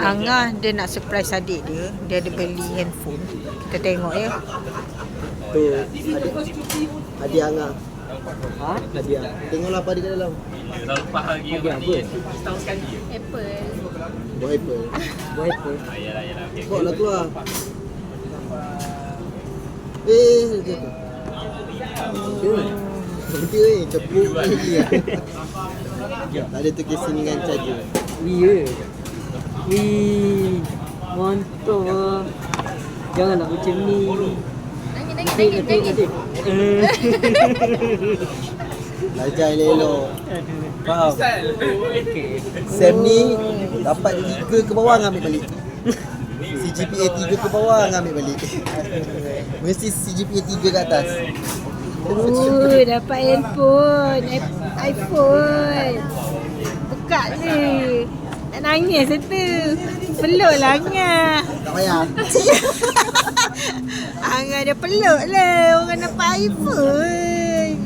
Angah dia nak surprise adik dia. Dia ada beli handphone. Kita tengok ya. Tu adik Angah. Ha? Nadia. Tengoklah apa ada kat dalam. Dah lupa hari Hadiah apa? setahun sekali je. Apple. Buah apple. Buah apple. Yalah. Okay. Kok lah tu lah. Dia tu. Berhenti weh, tepuk lagi lah. Tak ada tu casing dengan charger. Wih, mantap lah. Jangan nak macam ni. Nangis. Belajar elok-elok. Faham? Sam ni dapat 3 ke bawah ambil balik. CGPA 3 ke bawah ambil balik. Mesti CGPA 3 ke atas. Dapat handphone. iPhone. Buka ni. Nak nangis tu. Peluk lah Angah. Tak payah. Angah dia peluk lah. Orang dapat iPhone.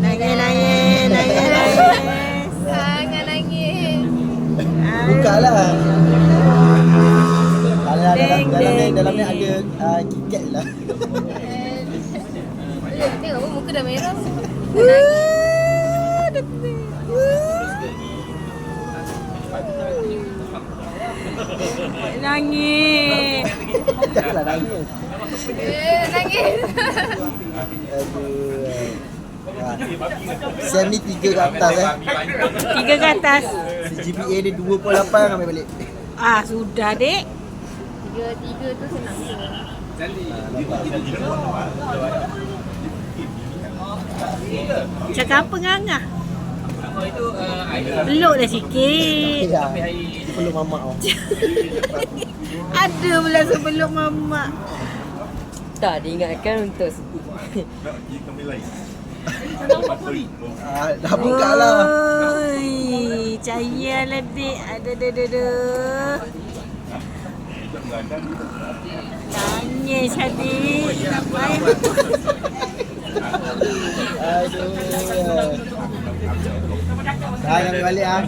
Nangis. Sangat nangis. Buka lah. Dalam ni ada KitKat lah. Tengok pun muka dah merah. Nangis. Janganlah nangis. Nangis. Aduh. Sam ni 3 ke atas 3 ke atas. CGPA dia 2.8 ambil balik. Sudah dek. 3 tu senang. Cakap apa dengan Angah? Peluk dah sikit. Ya. Dia perlu mamak tau. Ada pula sebelum mamak. Tak diingatkan untuk Dah buka lah. Oi, cahaya lah dek. Ada. Nangis adik. Tak payah. Aduh. Dah ambil balik ah.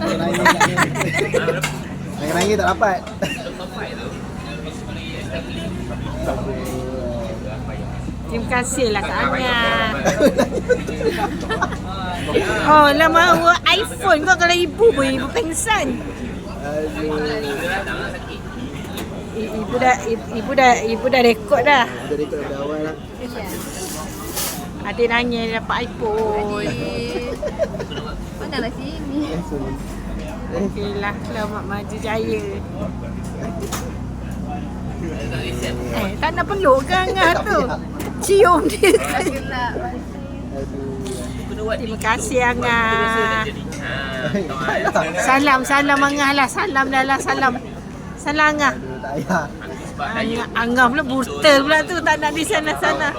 Nangis tak dapat. Terima kasih lah Kak Angah. Oh, lah mahu iPhone kau kalau ibu pun ibu pengsan. Ibu dah rekod dah. Dah rekod dari awal lah. Adik nangis dapat iPhone. Manalah sini. Okeylah, selamat maju jaya. Tak nak peluk ke Angah tu? Cium dia. Terima kasih Angah. Salam Angah lah. Salam dah lah. Salam Angah. Tak payah. Angah pula brutal pula tu. Tak nak di sana-sana.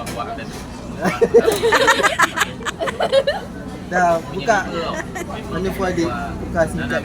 Dah buka. Mana pun adik. Buka singkat.